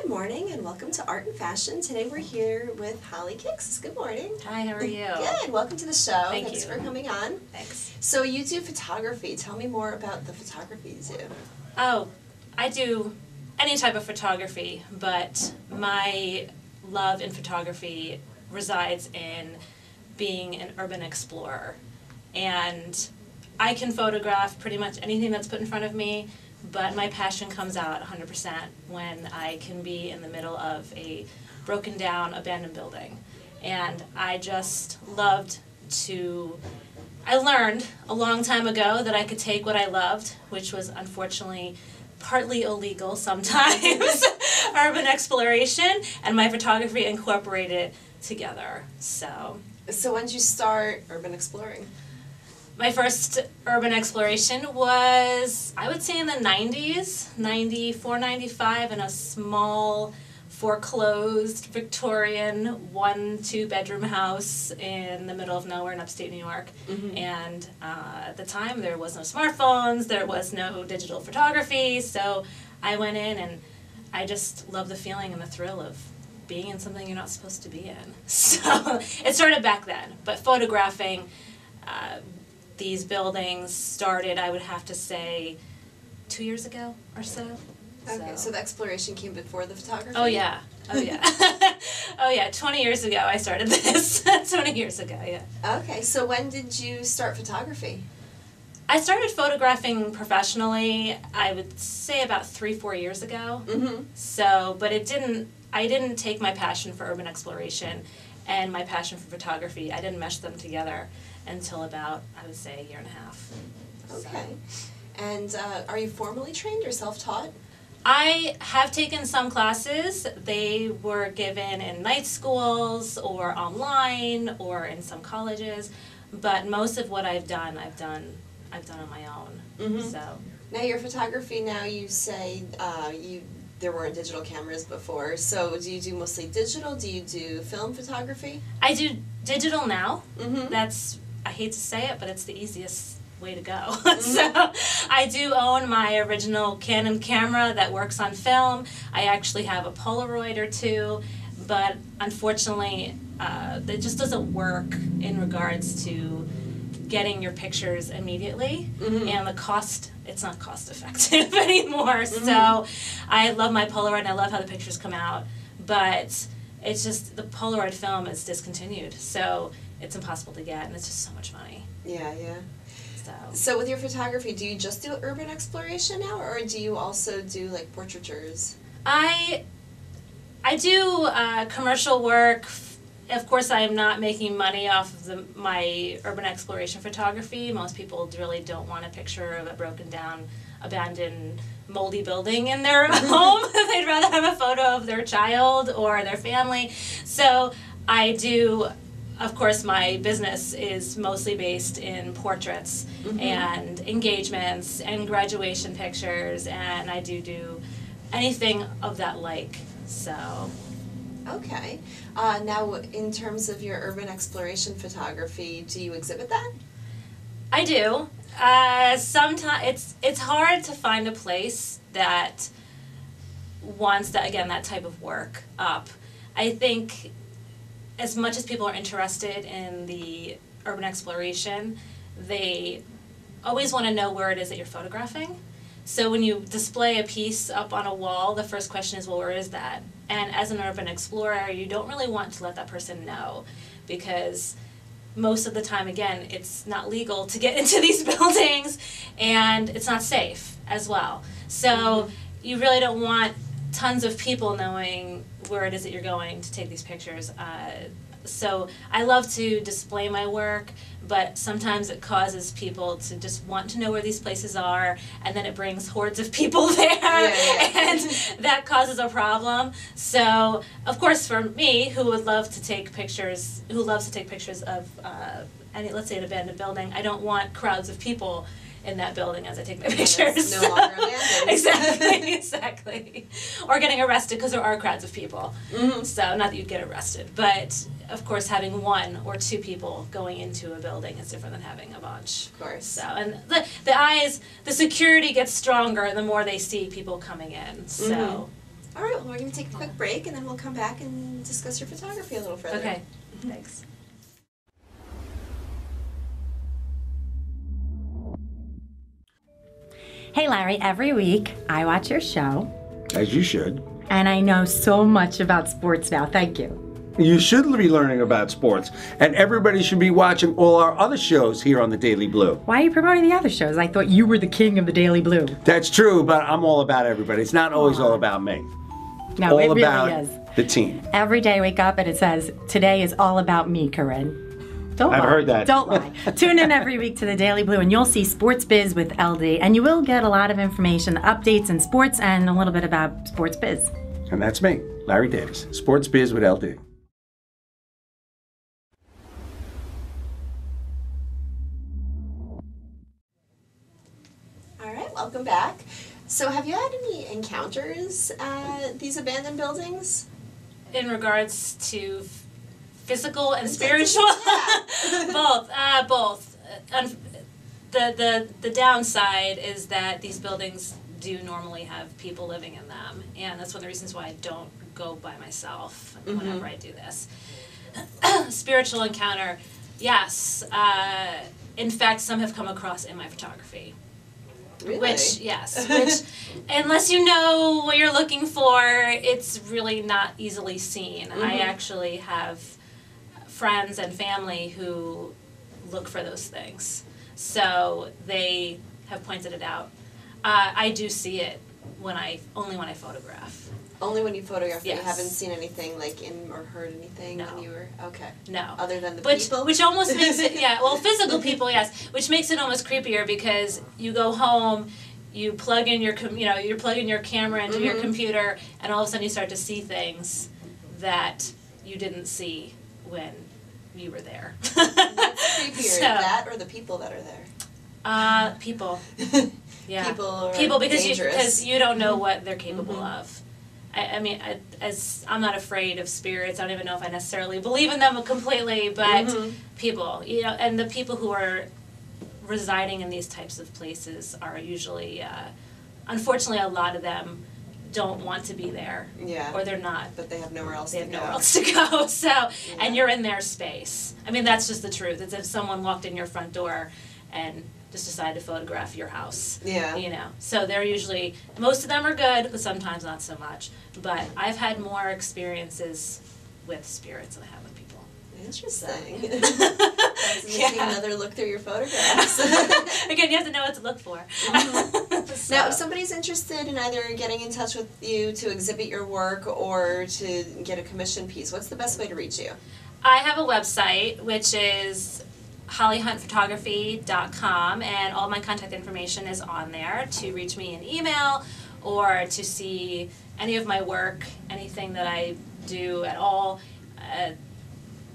Good morning and welcome to Art and Fashion. Today we're here with Holly Kicks. Good morning. Hi, how are you? Good. Welcome to the show. Thanks for coming on. Thanks. So you do photography. Tell me more about the photography you do. Oh, I do any type of photography, but my love in photography resides in being an urban explorer. And I can photograph pretty much anything that's put in front of me, but my passion comes out 100% when I can be in the middle of a broken down, abandoned building. And I just loved to, I learned a long time ago that I could take what I loved, which was unfortunately partly illegal sometimes, urban exploration, and my photography incorporated together. So when did you start urban exploring? my first urban exploration was, I would say in the 90s, 94, 95, in a small foreclosed Victorian 1-2 bedroom house in the middle of nowhere in upstate New York. Mm-hmm. And at the time there was no smartphones, there was no digital photography, so I went in and I just loved the feeling and the thrill of being in something you're not supposed to be in. So it started back then, but photographing these buildings started, I would have to say, 2 years ago or so. Okay, so the exploration came before the photography? Oh yeah, oh yeah. Oh yeah, 20 years ago I started this. 20 years ago, yeah. Okay, so when did you start photography? I started photographing professionally, I would say about 3-4 years ago. Mm-hmm. So, but I didn't take my passion for urban exploration and my passion for photography, I didn't mesh them together until about, I would say, a year and a half. Okay. So. And are you formally trained or self-taught? I have taken some classes. They were given in night schools or online or in some colleges, but most of what I've done on my own. Mm-hmm. So now your photography, now you say there weren't digital cameras before, so do you do mostly digital? Do you do film photography? I do digital now. Mm-hmm. That's, I hate to say it, but it's the easiest way to go. Mm-hmm. So I do own my original Canon camera that works on film. I actually have a Polaroid or two, but unfortunately it just doesn't work in regards to getting your pictures immediately. Mm-hmm. And the cost, it's not cost effective anymore. Mm-hmm. So I love my Polaroid and I love how the pictures come out, but it's just the Polaroid film is discontinued, so it's impossible to get and it's just so much money. Yeah. So with your photography, do you just do urban exploration now, or do you also do like portraitures? I do commercial work. Of course, I am not making money off of my urban exploration photography. Most people really don't want a picture of a broken down, abandoned, moldy building in their home. They'd rather have a photo of their child or their family. So I do, of course, my business is mostly based in portraits. Mm-hmm. And engagements and graduation pictures, and I do anything of that like, so. Okay. Now, in terms of your urban exploration photography, do you exhibit that? I do. Sometimes it's hard to find a place that wants that, again, that type of work up. I think as much as people are interested in the urban exploration, they always want to know where it is that you're photographing. So when you display a piece up on a wall, the first question is, well, where is that? And as an urban explorer, you don't really want to let that person know, because most of the time, again, it's not legal to get into these buildings, and it's not safe as well. So you really don't want tons of people knowing where it is that you're going to take these pictures. So I love to display my work, but sometimes it causes people to just want to know where these places are, and then it brings hordes of people there, and that causes a problem. So, of course, for me, who loves to take pictures of let's say an abandoned building, I don't want crowds of people in that building as I take my pictures. No longer abandoned. Exactly. Or getting arrested, because there are crowds of people. Mm-hmm. So, not that you'd get arrested, but of course having 1 or 2 people going into a building is different than having a bunch. Of course. So, and the security gets stronger the more they see people coming in. So, All right, well, we're going to take a quick break, and then we'll come back and discuss your photography a little further. Okay, thanks. Hey Larry, every week I watch your show. As you should. And I know so much about sports now. Thank you. You should be learning about sports. And everybody should be watching all our other shows here on the Daily Blue. Why are you promoting the other shows? I thought you were the king of the Daily Blue. That's true, but I'm all about everybody. It's not always all about me. No, all it really about is. the team. Every day I wake up and it says, today is all about me, Corinne. Don't lie. I've heard that. Don't lie. Tune in every week to the Daily Blue and you'll see Sports Biz with LD. And you will get a lot of information, updates in sports, and a little bit about Sports Biz. And that's me, Larry Davis, Sports Biz with LD. All right, welcome back. So have you had any encounters at these abandoned buildings? In regards to physical and spiritual, both. The downside is that these buildings do normally have people living in them, and that's one of the reasons why I don't go by myself whenever I do this. Spiritual encounter, yes. In fact, some have come across in my photography. Really? Which, unless you know what you're looking for, it's really not easily seen. I actually have friends and family who look for those things. So they have pointed it out. I do see it only when I photograph. Only when you photograph, Yes. you haven't seen anything like or heard anything No. when you were, okay. No. Other than the Which people? almost makes it, physical people, yes, which makes it almost creepier because you go home, you plug in your camera into your computer, and all of a sudden you start to see things that you didn't see when you were there. What's creepier, So- that or the people that are there? People. Yeah. People are because dangerous. you don't know what they're capable of. I mean, as I'm not afraid of spirits. I don't even know if I necessarily believe in them completely, but people, and the people who are residing in these types of places are usually, unfortunately, a lot of them don't want to be there. Yeah. Or they're not. But they have nowhere else They to have go. nowhere else to go. So, and you're in their space. I mean, that's just the truth. It's if someone walked in your front door and just decided to photograph your house. Yeah. So they're usually, most of them are good, but sometimes not so much. But I've had more experiences with spirits than I have with people. Interesting. That's making another look through your photographs. Again, you have to know what to look for. So. Now, if somebody's interested in either getting in touch with you to exhibit your work or to get a commission piece, what's the best way to reach you? I have a website, which is hollyhuntphotography.com, and all my contact information is on there to reach me in email or to see any of my work, anything that I do at all.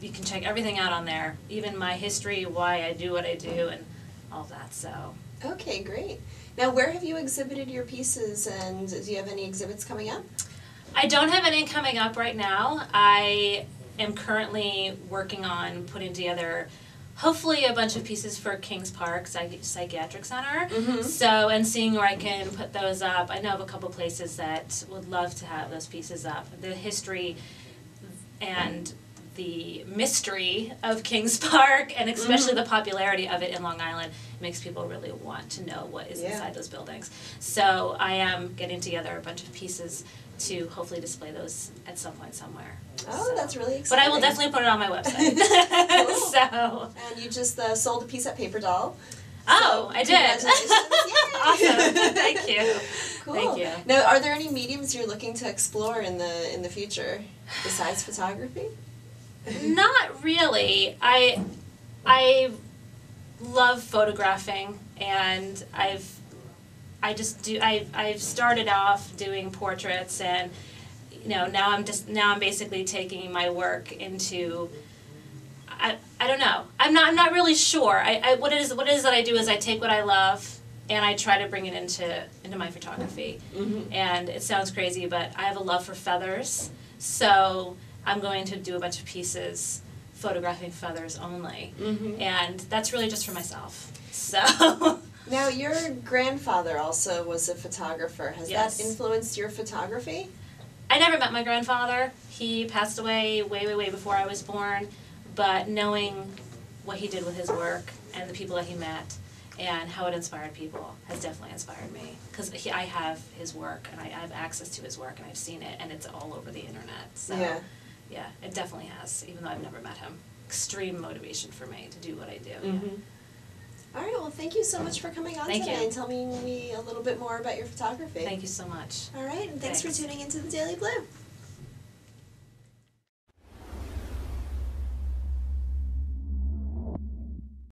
You can check everything out on there, even my history, why I do what I do, and all that. So. Okay, great. Now, where have you exhibited your pieces, and do you have any exhibits coming up? I don't have any coming up right now. I am currently working on putting together hopefully a bunch of pieces for Kings Park Psychiatric Center. So, and seeing where I can put those up. I know of a couple places that would love to have those pieces up. The history and the mystery of Kings Park, and especially the popularity of it in Long Island, makes people really want to know what is inside those buildings. So I am getting together a bunch of pieces to hopefully display those at some point somewhere. Oh, So. that's really But exciting. I will definitely put it on my website. Cool. So. And you just sold a piece at Paper Doll. Oh, I did. Congratulations. Yay. Awesome. Thank you. Cool. Thank you. Now, are there any mediums you're looking to explore in the future besides photography? Not really. I love photographing, and I've started off doing portraits, and now I'm basically taking my work into, I don't know. I'm not really sure. What it is that I do is I take what I love and I try to bring it into my photography. And it sounds crazy, but I have a love for feathers, so I'm going to do a bunch of pieces photographing feathers only, and that's really just for myself. So. Now, your grandfather also was a photographer. Has Yes. that influenced your photography? I never met my grandfather. He passed away way before I was born. But knowing what he did with his work and the people that he met and how it inspired people has definitely inspired me. Because I have his work and I have access to his work and I've seen it and it's all over the internet. So yeah, it definitely has, even though I've never met him. Extreme motivation for me to do what I do. Mm-hmm. All right, well, thank you so much for coming on today and telling me a little bit more about your photography. Thank you so much. All right, and thanks for tuning into the Daily Blue.